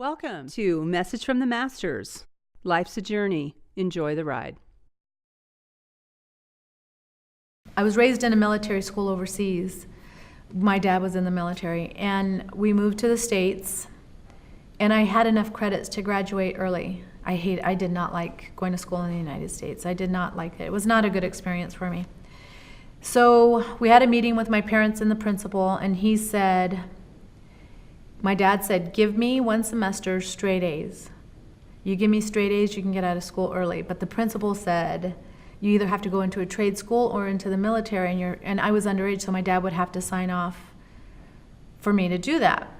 Welcome to Message from the Masters. Life's a journey. Enjoy the ride. I was raised in a military school overseas. My dad was in the military, and we moved to the States, and I had enough credits to graduate early. I did not like going to school in the United States. I did not like it. It was not a good experience for me. So we had a meeting with my parents and the principal, and my dad said, give me one semester straight A's. You give me straight A's, you can get out of school early. But the principal said, you either have to go into a trade school or into the military, and I was underage, so my dad would have to sign off for me to do that.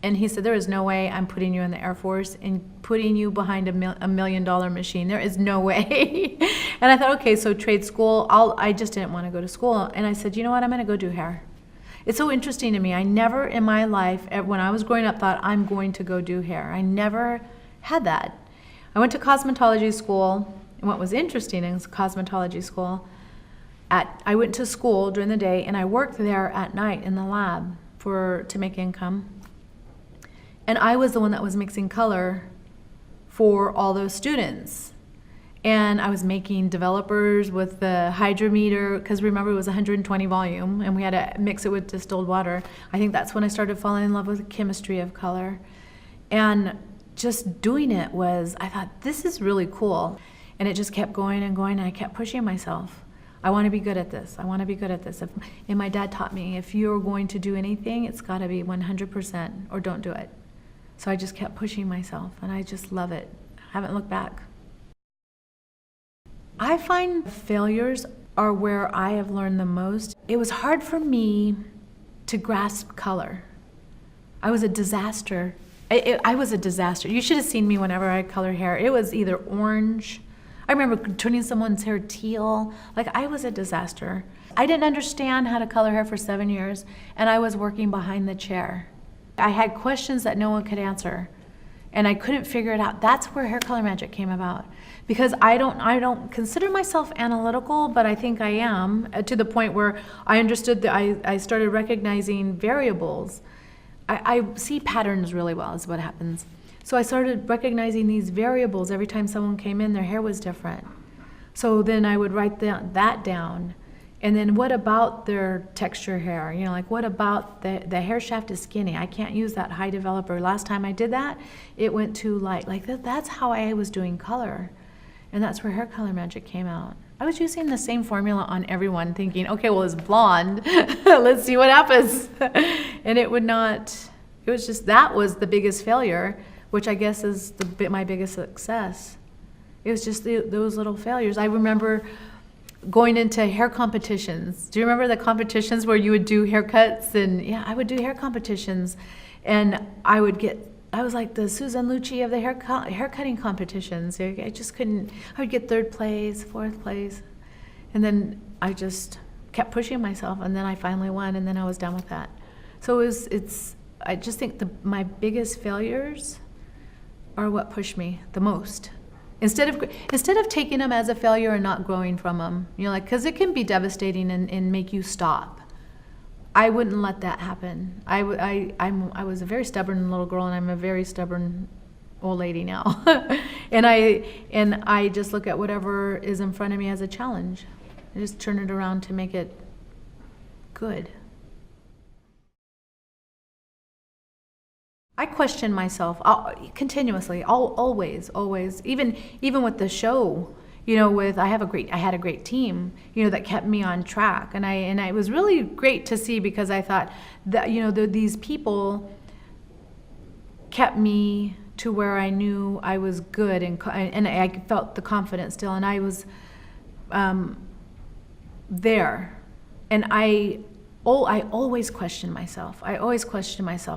And he said, there is no way I'm putting you in the Air Force and putting you behind a $1 million machine. There is no way. And I thought, okay, so trade school, I just didn't want to go to school. And I said, you know what, I'm going to go do hair. It's so interesting to me. I never in my life, when I was growing up, thought I'm going to go do hair. I never had that. I went to cosmetology school, and what was interesting is cosmetology school, I went to school during the day, and I worked there at night in the lab to make income. And I was the one that was mixing color for all those students. And I was making developers with the hydrometer, because remember it was 120 volume, and we had to mix it with distilled water. I think that's when I started falling in love with the chemistry of color. And just doing it I thought, this is really cool. And it just kept going and going, and I kept pushing myself. I want to be good at this. I want to be good at this. And my dad taught me, if you're going to do anything, it's got to be 100% or don't do it. So I just kept pushing myself, and I just love it. I haven't looked back. I find failures are where I have learned the most. It was hard for me to grasp color. I was a disaster. I was a disaster. You should have seen me whenever I color hair. It was either orange. I remember turning someone's hair teal. I was a disaster. I didn't understand how to color hair for 7 years, and I was working behind the chair. I had questions that no one could answer, and I couldn't figure it out. That's where Hair Color Magic came about. Because I don't consider myself analytical, but I think I am, to the point where I understood that I started recognizing variables. I see patterns really well is what happens. So I started recognizing these variables every time someone came in, their hair was different. So then I would write that down. And then what about their texture hair? What about the hair shaft is skinny? I can't use that high developer. Last time I did that, it went too light. That's how I was doing color. And that's where Hair Color Magic came out. I was using the same formula on everyone, thinking, okay, well, it's blonde. Let's see what happens. And it would not. It was just, that was the biggest failure, which I guess is my biggest success. It was just those little failures. I remember going into hair competitions. Do you remember the competitions where you would do haircuts? And yeah, I would do hair competitions, and I was like the Susan Lucci of the hair cutting competitions. I just couldn't. I would get 3rd place, 4th place, and then I just kept pushing myself, and then I finally won, and then I was done with that. So I just think my biggest failures are what pushed me the most. Instead of taking them as a failure and not growing from them, because it can be devastating and make you stop. I wouldn't let that happen. I was a very stubborn little girl, and I'm a very stubborn old lady now. and I just look at whatever is in front of me as a challenge. I just turn it around to make it good. I question myself continuously, always, even with the show. I had a great team, that kept me on track, and it was really great to see, because I thought that these people kept me to where I knew I was good, and I felt the confidence still, and I was there, and I always question myself.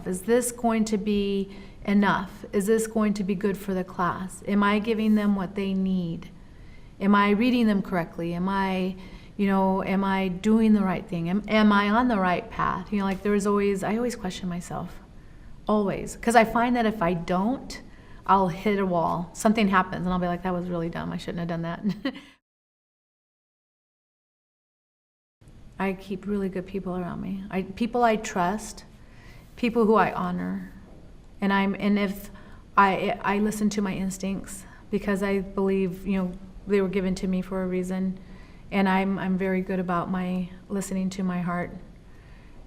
Is this going to be enough? Is this going to be good for the class? Am I giving them what they need? Am I reading them correctly? Am I doing the right thing? Am I on the right path? I always question myself. Always. Because I find that if I don't, I'll hit a wall. Something happens, and I'll be like, that was really dumb. I shouldn't have done that. I keep really good people around me. People I trust, people who I honor. And if I listen to my instincts because I believe, they were given to me for a reason. And I'm very good about my listening to my heart.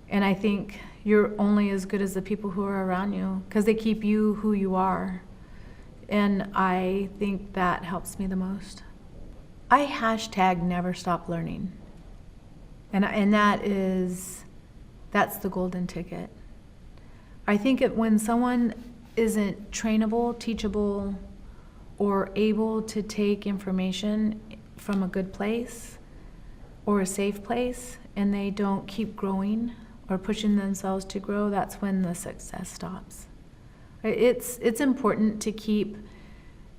And I think you're only as good as the people who are around you because they keep you who you are. And I think that helps me the most. I hashtag never stop learning. And that's the golden ticket. I think when someone isn't trainable, teachable, or able to take information from a good place or a safe place, and they don't keep growing or pushing themselves to grow, that's when the success stops. It's important to keep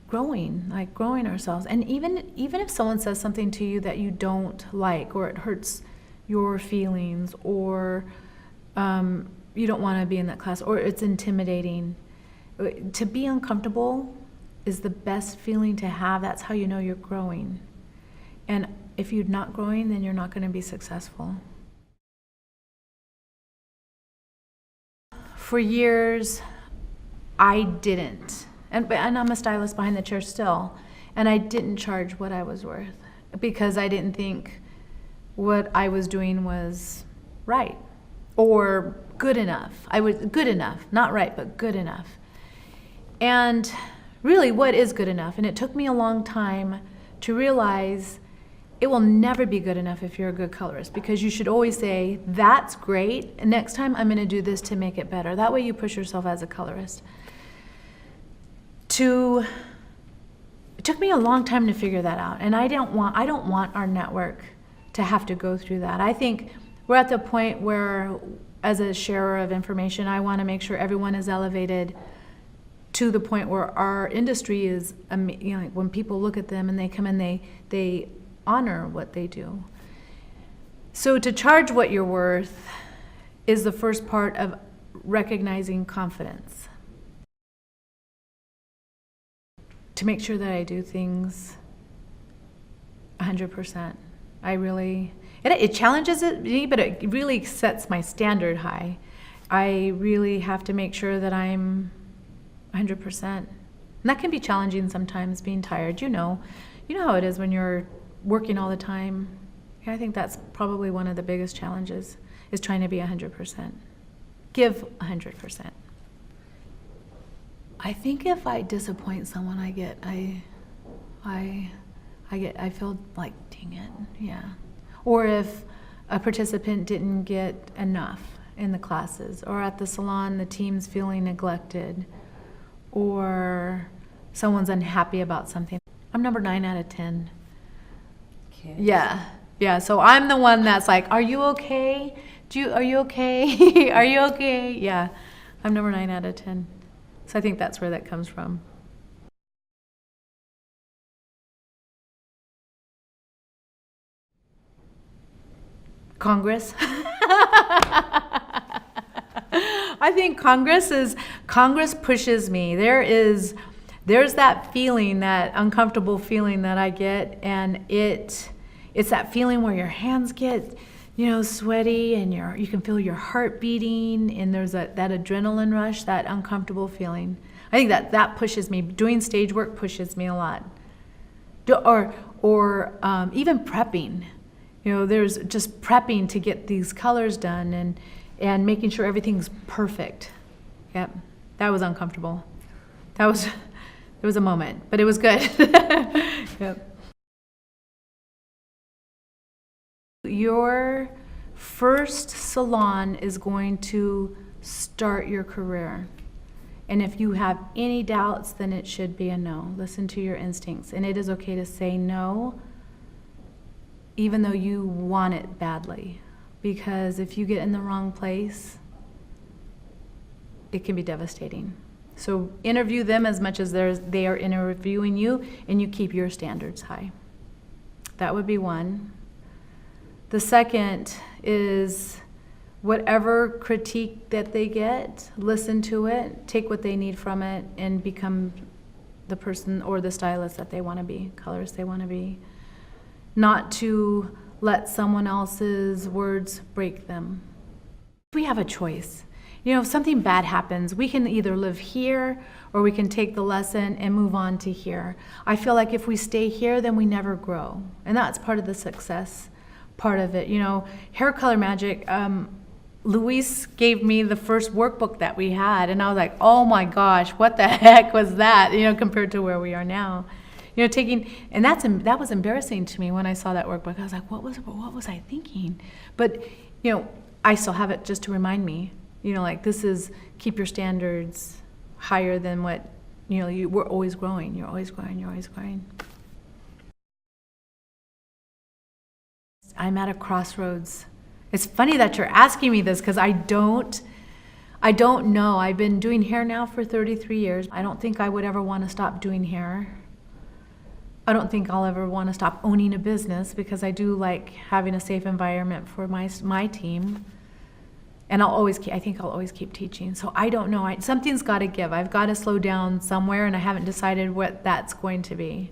growing ourselves. And even if someone says something to you that you don't like, or it hurts your feelings, or you don't want to be in that class, or it's intimidating, to be uncomfortable is the best feeling to have. That's how you know you're growing. And if you're not growing, then you're not going to be successful. For years, I didn't. And I'm a stylist behind the chair still. And I didn't charge what I was worth because I didn't think what I was doing was right or good enough. I was good enough, not right, but good enough. And really, what is good enough? And it took me a long time to realize it will never be good enough if you're a good colorist, because you should always say, that's great, and next time I'm going to do this to make it better. That way you push yourself as a colorist. It took me a long time to figure that out, and I don't want our network to have to go through that. I think we're at the point where, as a sharer of information, I want to make sure everyone is elevated to the point where our industry is, when people look at them and they come in, they honor what they do. So to charge what you're worth is the first part of recognizing confidence. To make sure that I do things 100%. It challenges me, but it really sets my standard high. I really have to make sure that I'm 100%. And that can be challenging sometimes, being tired. You know how it is when you're working all the time. I think that's probably one of the biggest challenges, is trying to be 100%. Give 100%. I think if I disappoint someone, I feel like, dang it, yeah. Or if a participant didn't get enough in the classes, or at the salon, the team's feeling neglected, or someone's unhappy about something. I'm number 9 out of 10. Kids. Yeah. So I'm the one that's like, are you okay? Are you okay? Are you okay? Yeah, I'm number 9 out of 10. So I think that's where that comes from. Congress. I think Congress pushes me. There's that feeling, that uncomfortable feeling that I get, and it's that feeling where your hands get, sweaty, and you can feel your heart beating, and there's that adrenaline rush, that uncomfortable feeling. I think that pushes me. Doing stage work pushes me a lot. Or even prepping. There's just prepping to get these colors done and making sure everything's perfect. Yep, that was uncomfortable. There was a moment, but it was good. Yep. Your first salon is going to start your career. And if you have any doubts, then it should be a no. Listen to your instincts. And it is okay to say no, even though you want it badly. Because if you get in the wrong place, it can be devastating. So interview them as much as they are interviewing you, and you keep your standards high. That would be one. The second is whatever critique that they get, listen to it, take what they need from it, and become the person or the stylist that they want to be, colorist they want to be. Not to let someone else's words break them. We have a choice. if something bad happens, we can either live here or we can take the lesson and move on to here. I feel like if we stay here, then we never grow. And that's part of the success part of it. Hair color magic, Luis gave me the first workbook that we had, and I was like, oh my gosh, what the heck was that, compared to where we are now. And that was embarrassing to me when I saw that workbook. I was like, what was I thinking? But, I still have it just to remind me, this is keep your standards higher than what, we're always growing. You're always growing. You're always growing. I'm at a crossroads. It's funny that you're asking me this because I don't know. I've been doing hair now for 33 years. I don't think I would ever want to stop doing hair. I don't think I'll ever want to stop owning a business because I do like having a safe environment for my team. And I think I'll always keep teaching. So I don't know. Something's got to give. I've got to slow down somewhere, and I haven't decided what that's going to be.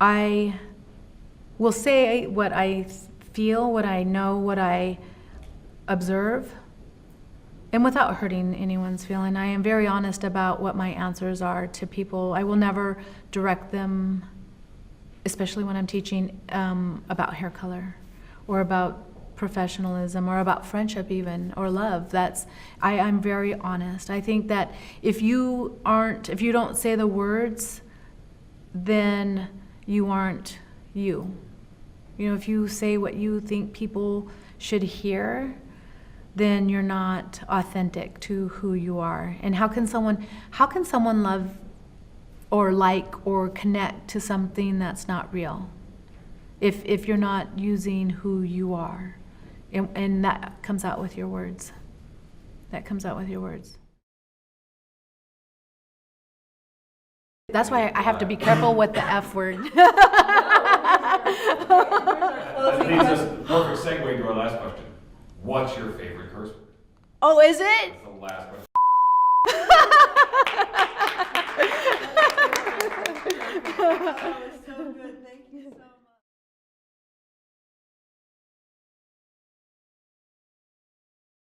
I will say what I feel, what I know, what I observe, and without hurting anyone's feeling. I am very honest about what my answers are to people. I will never direct them, especially when I'm teaching, about hair color or about professionalism or about friendship even, or love. I'm very honest. I think that if you don't say the words, then you aren't you. If you say what you think people should hear, then you're not authentic to who you are. And how can someone love or like or connect to something that's not real if you're not using who you are? And that comes out with your words. That comes out with your words. That's why I have to be careful with the F word. That leads us perfect segue to our last question. What's your favorite curse word? Oh, is it? That's the last question. That was so good. Thank you.